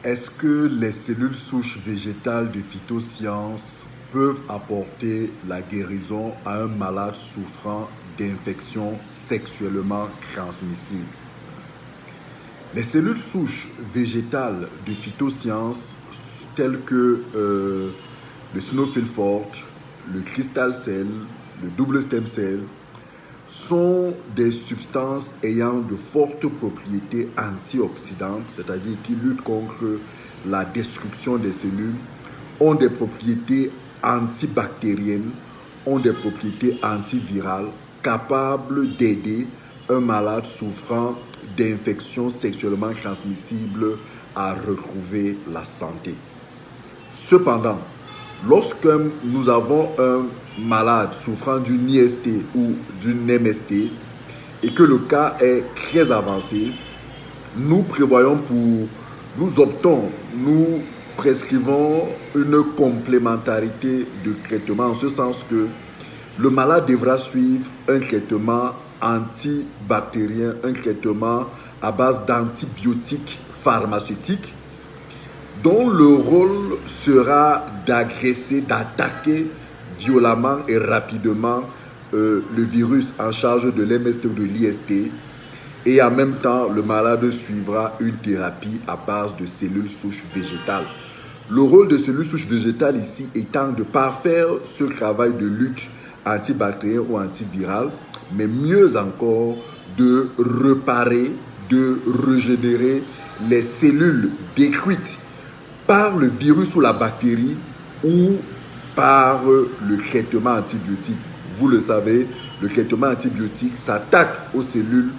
Est-ce que les cellules souches végétales de phytosciences peuvent apporter la guérison à un malade souffrant d'infections sexuellement transmissibles? Les cellules souches végétales de phytosciences telles que le Snowfield forte, le crystal cell, le double stem cell sont des substances ayant de fortes propriétés antioxydantes, c'est-à-dire qui luttent contre la destruction des cellules, ont des propriétés antibactériennes, ont des propriétés antivirales, capables d'aider un malade souffrant d'infections sexuellement transmissibles à retrouver la santé. Cependant, lorsque nous avons un malade souffrant d'une IST ou d'une MST et que le cas est très avancé, nous prescrivons une complémentarité de traitement en ce sens que le malade devra suivre un traitement antibactérien, un traitement à base d'antibiotiques pharmaceutiques dont le rôle sera d'agresser, d'attaquer violemment et rapidement le virus en charge de l'MST ou de l'IST. Et en même temps, le malade suivra une thérapie à base de cellules souches végétales. Le rôle de cellules souches végétales ici étant de parfaire ce travail de lutte antibactérien ou antivirale, mais mieux encore de réparer, de régénérer les cellules détruites par le virus ou la bactérie ou par le traitement antibiotique. Vous le savez, le traitement antibiotique s'attaque aux cellules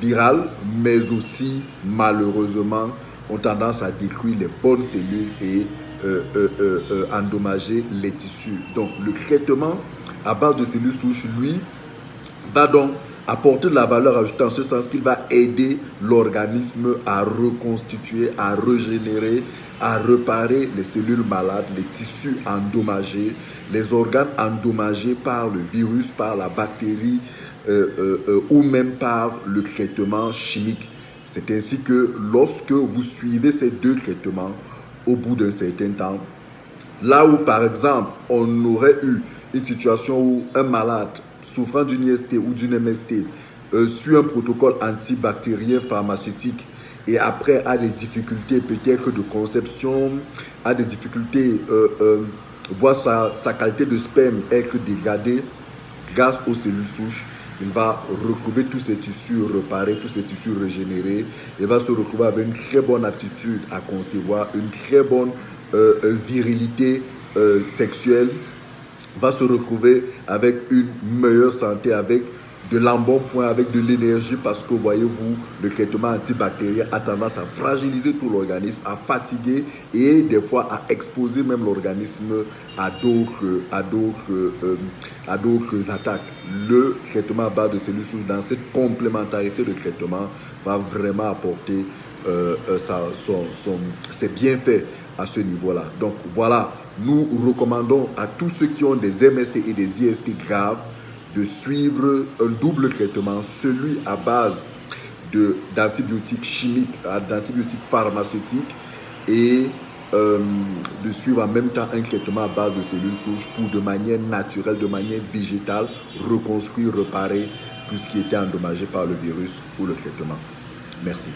virales, mais aussi, malheureusement, ont tendance à détruire les bonnes cellules et endommager les tissus. Donc, le traitement à base de cellules souches, lui, va donc apporter de la valeur ajoutée en ce sens qu'il va aider l'organisme à reconstituer, à régénérer, à réparer les cellules malades, les tissus endommagés, les organes endommagés par le virus, par la bactérie ou même par le traitement chimique. C'est ainsi que lorsque vous suivez ces deux traitements, au bout d'un certain temps, là où par exemple on aurait eu une situation où un malade souffrant d'une IST ou d'une MST suit un protocole antibactérien pharmaceutique et après a des difficultés peut-être de conception, a des difficultés, voit sa qualité de sperme être dégradée grâce aux cellules souches, il va retrouver tous ses tissus réparés, tous ses tissus régénérés. Il va se retrouver avec une très bonne aptitude à concevoir, une très bonne virilité sexuelle, va se retrouver avec une meilleure santé, avec de l'embonpoint, avec de l'énergie, parce que voyez-vous, le traitement antibactérien a tendance à fragiliser tout l'organisme, à fatiguer et des fois à exposer même l'organisme à d'autres attaques. Le traitement à base de cellules souches, dans cette complémentarité de traitement, va vraiment apporter ses bienfaits à ce niveau-là. Donc voilà, nous recommandons à tous ceux qui ont des MST et des IST graves de suivre un double traitement, celui à base d'antibiotiques chimiques, d'antibiotiques pharmaceutiques et de suivre en même temps un traitement à base de cellules souches pour de manière naturelle, de manière végétale, reconstruire, réparer tout ce qui était endommagé par le virus ou le traitement. Merci.